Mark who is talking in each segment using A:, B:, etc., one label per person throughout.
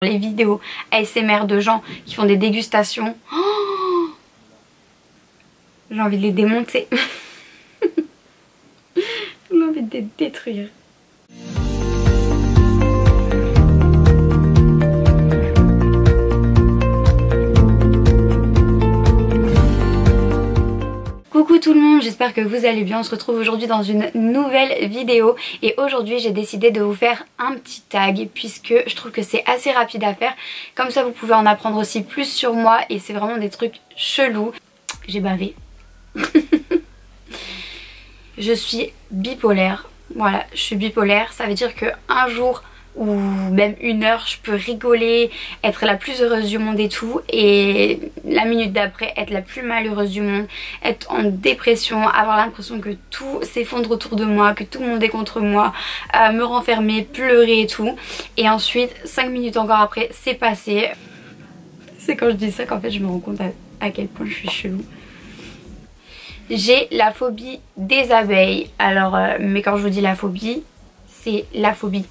A: Les vidéos ASMR de gens qui font des dégustations, oh, j'ai envie de les démonter. J'ai envie de les détruire. Coucou tout le monde, j'espère que vous allez bien. On se retrouve aujourd'hui dans une nouvelle vidéo et aujourd'hui j'ai décidé de vous faire un petit tag puisque je trouve que c'est assez rapide à faire. Comme ça vous pouvez en apprendre aussi plus sur moi et c'est vraiment des trucs chelous. J'ai bavé. Je suis bipolaire. Voilà, je suis bipolaire. Ça veut dire que un jour ou même une heure je peux rigoler, être la plus heureuse du monde et tout, et la minute d'après être la plus malheureuse du monde, être en dépression, avoir l'impression que tout s'effondre autour de moi, que tout le monde est contre moi, me renfermer, pleurer et tout, et ensuite 5 minutes encore après c'est passé. C'est quand je dis ça qu'en fait je me rends compte à quel point je suis chelou. J'ai la phobie des abeilles. Alors mais quand je vous dis la phobie, c'est la phobie.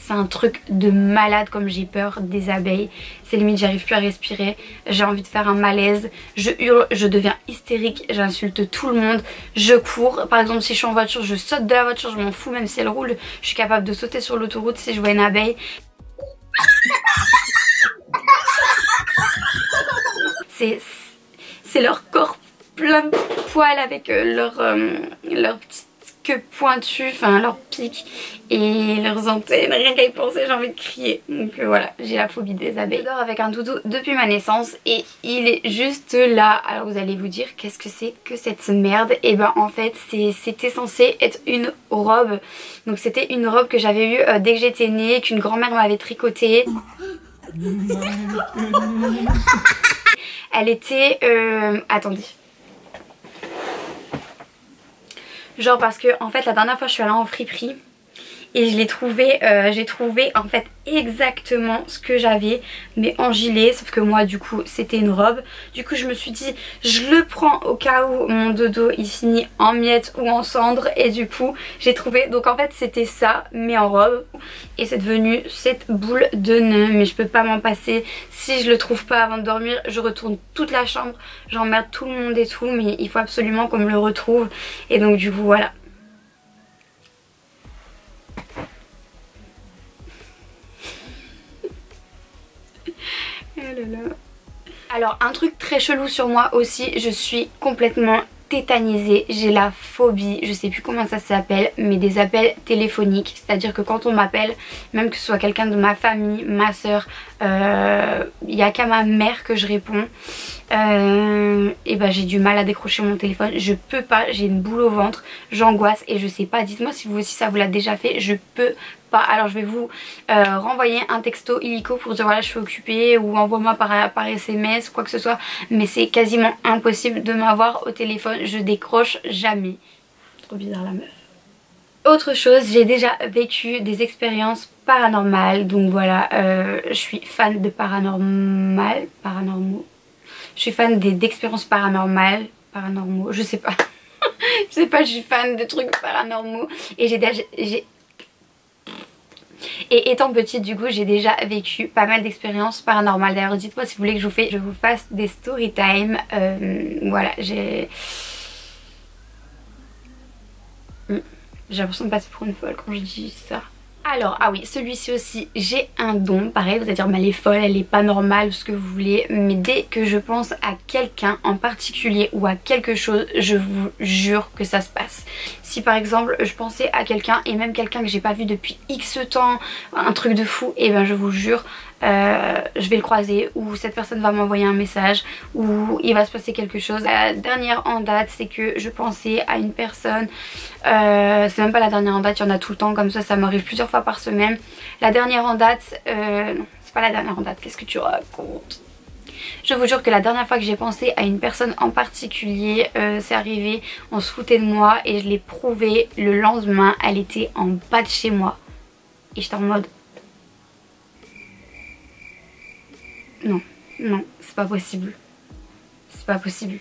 A: C'est un truc de malade comme j'ai peur des abeilles. C'est limite j'arrive plus à respirer. J'ai envie de faire un malaise. Je hurle, je deviens hystérique. J'insulte tout le monde. Je cours. Par exemple si je suis en voiture, je saute de la voiture. Je m'en fous même si elle roule. Je suis capable de sauter sur l'autoroute si je vois une abeille. C'est leur corps plein de poils avec leur petite queue pointue, enfin leur pic et leurs antennes. Rien qu'à y penser j'ai envie de crier. Donc voilà, j'ai la phobie des abeilles. Je dors avec un doudou depuis ma naissance et il est juste là. Alors vous allez vous dire qu'est-ce que c'est que cette merde? Et ben en fait c'était censé être une robe. Donc c'était une robe que j'avais eue dès que j'étais née, qu'une grand-mère m'avait tricotée. Elle était... attendez. Genre parce que en fait la dernière fois je suis allée en friperie et je l'ai trouvé, j'ai trouvé en fait exactement ce que j'avais mais en gilet, sauf que moi du coup c'était une robe. Du coup je me suis dit je le prends au cas où mon dodo il finit en miettes ou en cendres, et du coup j'ai trouvé, donc en fait c'était ça mais en robe, et c'est devenu cette boule de nœud, mais je peux pas m'en passer. Si je le trouve pas avant de dormir je retourne toute la chambre, j'emmerde tout le monde et tout, mais il faut absolument qu'on me le retrouve, et donc du coup voilà. Alors un truc très chelou sur moi aussi, je suis complètement tétanisée, j'ai la phobie, je sais plus comment ça s'appelle, mais des appels téléphoniques. C'est à dire que quand on m'appelle, même que ce soit quelqu'un de ma famille, ma soeur, il n'y a qu'à ma mère que je réponds, et ben j'ai du mal à décrocher mon téléphone, je peux pas, j'ai une boule au ventre, j'angoisse et je sais pas, dites-moi si vous aussi ça vous l'a déjà fait, je peux pas. Alors je vais vous renvoyer un texto illico pour dire voilà je suis occupée, ou envoie-moi par SMS, quoi que ce soit, mais c'est quasiment impossible de m'avoir au téléphone, je décroche jamais. Trop bizarre la meuf. Autre chose, j'ai déjà vécu des expériences paranormales, donc voilà, je suis fan de paranormaux. Je suis fan d'expériences paranormaux, je sais pas. Je sais pas, je suis fan de trucs paranormaux et et étant petite du coup j'ai déjà vécu pas mal d'expériences paranormales. D'ailleurs dites-moi si vous voulez que je vous fasse des story time. Voilà, j'ai l'impression de passer pour une folle quand je dis ça. Alors, ah oui, celui-ci aussi, j'ai un don. Pareil, vous allez dire, mais elle est folle, elle est pas normale, ce que vous voulez. Mais dès que je pense à quelqu'un en particulier ou à quelque chose, je vous jure que ça se passe. Si par exemple, je pensais à quelqu'un, et même quelqu'un que j'ai pas vu depuis X temps, un truc de fou, et ben je vous jure, je vais le croiser, ou cette personne va m'envoyer un message, ou il va se passer quelque chose. La dernière en date, c'est que je pensais à une personne, c'est même pas la dernière en date, il y en a tout le temps comme ça m'arrive plusieurs fois par semaine. La dernière en date, non c'est pas la dernière en date, qu'est-ce que tu racontes? Je vous jure que la dernière fois que j'ai pensé à une personne en particulier, c'est arrivé, on se foutait de moi et je l'ai prouvé le lendemain, elle était en bas de chez moi et j'étais en mode non, non, c'est pas possible. C'est pas possible.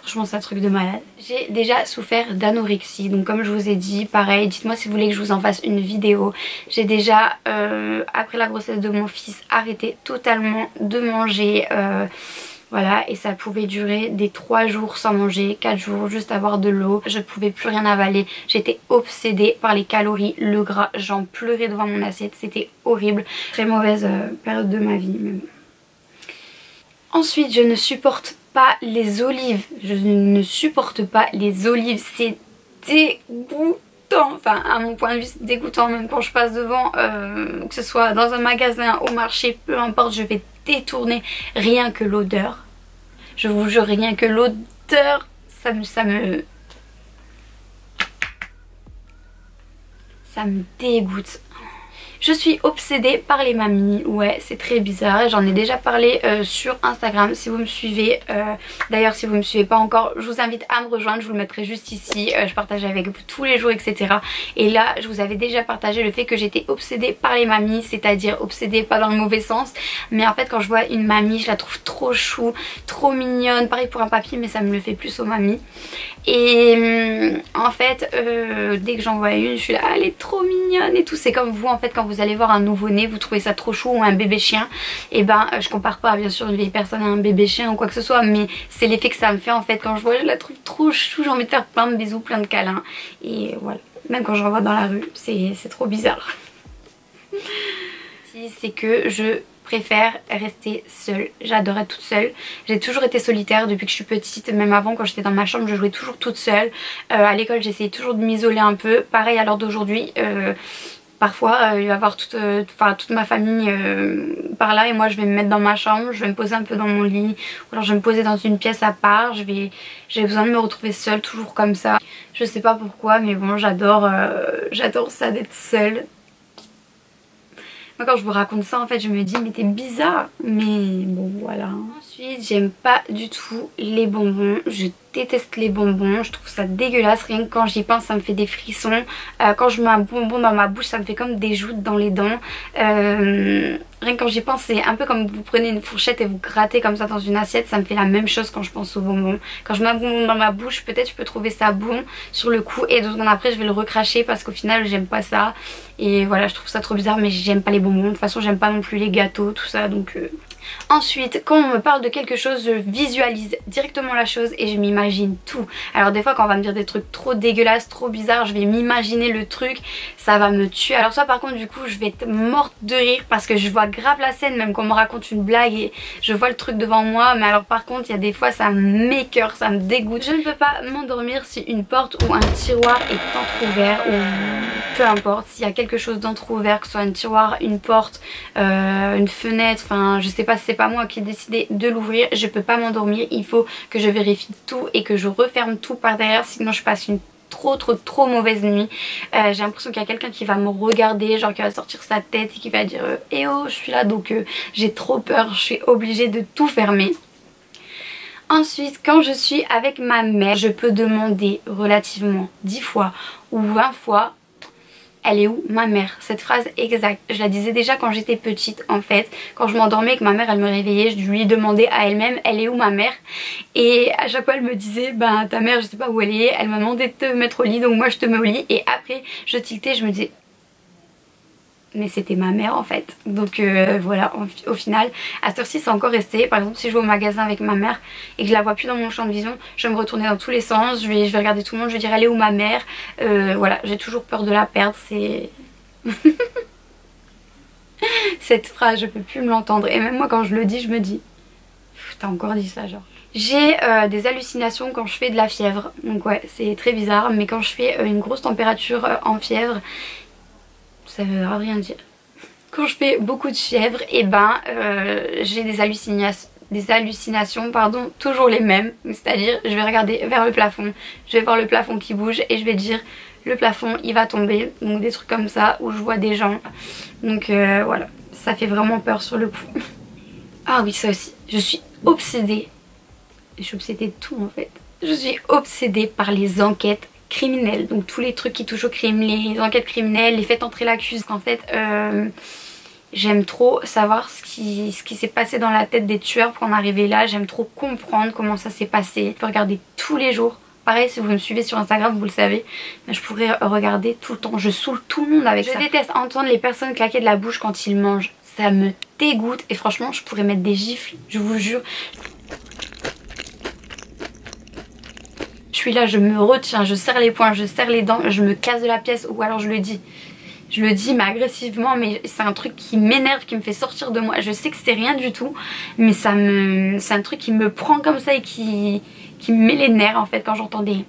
A: Franchement c'est un truc de malade. J'ai déjà souffert d'anorexie, donc comme je vous ai dit, pareil, dites-moi si vous voulez que je vous en fasse une vidéo. J'ai déjà, après la grossesse de mon fils, arrêté totalement de manger. Voilà, et ça pouvait durer des 3 jours sans manger, 4 jours, juste avoir de l'eau. Je pouvais plus rien avaler. J'étais obsédée par les calories, le gras. J'en pleurais devant mon assiette, c'était horrible. Très mauvaise période de ma vie. Mais bon. Ensuite, je ne supporte pas les olives. Je ne supporte pas les olives. C'est dégoûtant. Enfin, à mon point de vue, c'est dégoûtant. Même quand je passe devant, que ce soit dans un magasin, au marché, peu importe, je vais détourner. Rien que l'odeur. Je vous jure, rien que l'odeur, ça me dégoûte. Je suis obsédée par les mamies, ouais c'est très bizarre, j'en ai déjà parlé sur Instagram si vous me suivez. D'ailleurs si vous me suivez pas encore, je vous invite à me rejoindre, je vous le mettrai juste ici, je partage avec vous tous les jours etc. Et là je vous avais déjà partagé le fait que j'étais obsédée par les mamies, c'est-à-dire obsédée pas dans le mauvais sens, mais en fait quand je vois une mamie je la trouve trop chou, trop mignonne, pareil pour un papy mais ça me le fait plus aux mamies. Et en fait dès que j'en vois une je suis là, elle est trop mignonne et tout, c'est comme vous en fait quand vous allez voir un nouveau-né, vous trouvez ça trop chou ou un bébé chien, et ben je compare pas bien sûr une vieille personne à un bébé chien ou quoi que ce soit, mais c'est l'effet que ça me fait en fait quand je vois, je la trouve trop chou, j'ai envie de faire plein de bisous, plein de câlins, et voilà, même quand je revois dans la rue, c'est trop bizarre. C'est que je préfère rester seule, j'adore être toute seule, j'ai toujours été solitaire depuis que je suis petite, même avant quand j'étais dans ma chambre je jouais toujours toute seule, à l'école j'essayais toujours de m'isoler un peu, pareil à l'heure d'aujourd'hui. Parfois il va y avoir toute ma famille par là et moi je vais me mettre dans ma chambre, je vais me poser un peu dans mon lit ou alors je vais me poser dans une pièce à part, j'ai besoin de me retrouver seule toujours comme ça. Je sais pas pourquoi mais bon j'adore ça d'être seule. Moi quand je vous raconte ça en fait je me dis mais t'es bizarre, mais bon voilà. Ensuite j'aime pas du tout les bonbons, je déteste les bonbons, je trouve ça dégueulasse, rien que quand j'y pense ça me fait des frissons. Quand je mets un bonbon dans ma bouche ça me fait comme des joutes dans les dents. Rien que quand j'y pense c'est un peu comme vous prenez une fourchette et vous grattez comme ça dans une assiette, ça me fait la même chose quand je pense aux bonbons. Quand je mets un bonbon dans ma bouche peut-être je peux trouver ça bon sur le coup et 2 secondes après je vais le recracher parce qu'au final j'aime pas ça. Et voilà je trouve ça trop bizarre mais j'aime pas les bonbons, de toute façon j'aime pas non plus les gâteaux tout ça donc... Ensuite quand on me parle de quelque chose je visualise directement la chose et je m'imagine tout. Alors des fois quand on va me dire des trucs trop dégueulasses, trop bizarres, je vais m'imaginer le truc, ça va me tuer. Alors ça par contre du coup je vais être morte de rire parce que je vois grave la scène, même qu'on me raconte une blague et je vois le truc devant moi, mais alors par contre il y a des fois ça m'écoeure, ça me dégoûte. Je ne peux pas m'endormir si une porte ou un tiroir est entrouvert ou peu importe, s'il y a quelque chose d'entrouvert, que ce soit un tiroir, une porte, une fenêtre, enfin je sais pas si c'est pas moi qui ai décidé de l'ouvrir, je peux pas m'endormir, il faut que je vérifie tout et que je referme tout par derrière sinon je passe une trop mauvaise nuit. J'ai l'impression qu'il y a quelqu'un qui va me regarder, genre qui va sortir sa tête et qui va dire eh oh je suis là, donc j'ai trop peur, je suis obligée de tout fermer. Ensuite quand je suis avec ma mère je peux demander relativement 10 fois ou 20 fois elle est où ma mère? Cette phrase exacte, je la disais déjà quand j'étais petite en fait. Quand je m'endormais et que ma mère elle me réveillait, je lui demandais à elle-même elle est où ma mère? Et à chaque fois elle me disait bah ta mère je sais pas où elle est, elle m'a demandé de te mettre au lit donc moi je te mets au lit. Et après je tiltais, je me disais mais c'était ma mère en fait. Donc voilà, au final à cette heure-ci c'est encore resté. Par exemple si je vais au magasin avec ma mère et que je la vois plus dans mon champ de vision, je vais me retourner dans tous les sens, je vais regarder tout le monde, je vais dire elle est où ma mère? Voilà, j'ai toujours peur de la perdre, c'est... Cette phrase je peux plus me l'entendre et même moi quand je le dis je me dis t'as encore dit ça genre. J'ai des hallucinations quand je fais de la fièvre, donc ouais c'est très bizarre, mais quand je fais une grosse température en fièvre ça veut rien dire. Quand je fais beaucoup de fièvre, et ben j'ai des hallucinations, pardon, toujours les mêmes. C'est-à-dire je vais regarder vers le plafond, je vais voir le plafond qui bouge et je vais dire le plafond il va tomber. Donc des trucs comme ça où je vois des gens. Donc voilà, ça fait vraiment peur sur le coup. Ah oui ça aussi, je suis obsédée. Je suis obsédée de tout en fait. Je suis obsédée par les enquêtes criminels, donc tous les trucs qui touchent au crime, les enquêtes criminelles, les faits entrer l'accusé. En fait J'aime trop savoir ce qui s'est passé dans la tête des tueurs pour en arriver là. J'aime trop comprendre comment ça s'est passé. Je peux regarder tous les jours. Pareil, si vous me suivez sur Instagram, vous le savez, je pourrais regarder tout le temps. Je saoule tout le monde avec ça. Je déteste entendre les personnes claquer de la bouche quand ils mangent. Ça me dégoûte et franchement, je pourrais mettre des gifles, je vous jure. Je suis là, je me retiens, je serre les poings, je serre les dents, je me casse de la pièce ou alors je le dis. Je le dis mais agressivement, mais c'est un truc qui m'énerve, qui me fait sortir de moi. Je sais que c'est rien du tout, mais c'est un truc qui me prend comme ça et qui me met les nerfs en fait quand j'entends des...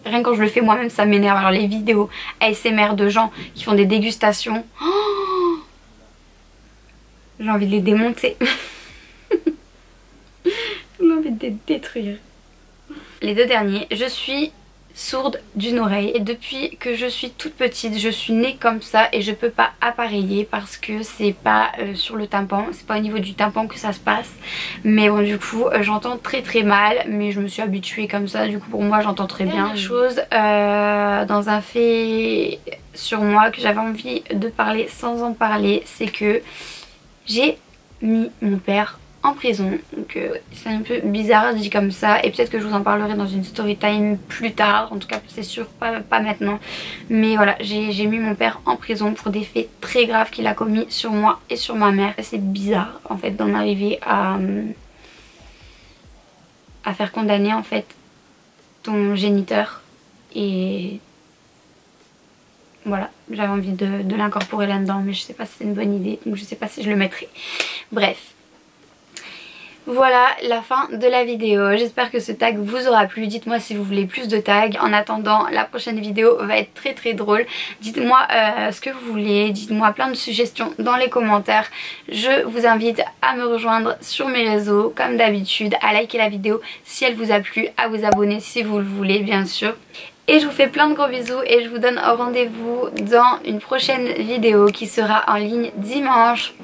A: Rien que quand je le fais moi-même ça m'énerve. Alors les vidéos ASMR de gens qui font des dégustations, oh, j'ai envie de les démonter. J'ai envie de les détruire. Les deux derniers, je suis sourde d'une oreille et depuis que je suis toute petite je suis née comme ça et je peux pas appareiller parce que c'est pas sur le tympan, c'est pas au niveau du tympan que ça se passe, mais bon du coup j'entends très mal, mais je me suis habituée comme ça, du coup pour moi j'entends très bien. Dernière chose, dans un fait sur moi que j'avais envie de parler sans en parler, c'est que j'ai mis mon père en prison, donc c'est un peu bizarre dit comme ça et peut-être que je vous en parlerai dans une story time plus tard, en tout cas c'est sûr pas maintenant, mais voilà, j'ai mis mon père en prison pour des faits très graves qu'il a commis sur moi et sur ma mère. C'est bizarre en fait d'en arriver à faire condamner en fait ton géniteur et voilà, j'avais envie de l'incorporer là-dedans mais je sais pas si c'est une bonne idée, donc je sais pas si je le mettrai. Bref. Voilà la fin de la vidéo, j'espère que ce tag vous aura plu, dites-moi si vous voulez plus de tags. En attendant, la prochaine vidéo va être très drôle, dites-moi ce que vous voulez, dites-moi plein de suggestions dans les commentaires. Je vous invite à me rejoindre sur mes réseaux comme d'habitude, à liker la vidéo si elle vous a plu, à vous abonner si vous le voulez bien sûr. Et je vous fais plein de gros bisous et je vous donne rendez-vous dans une prochaine vidéo qui sera en ligne dimanche.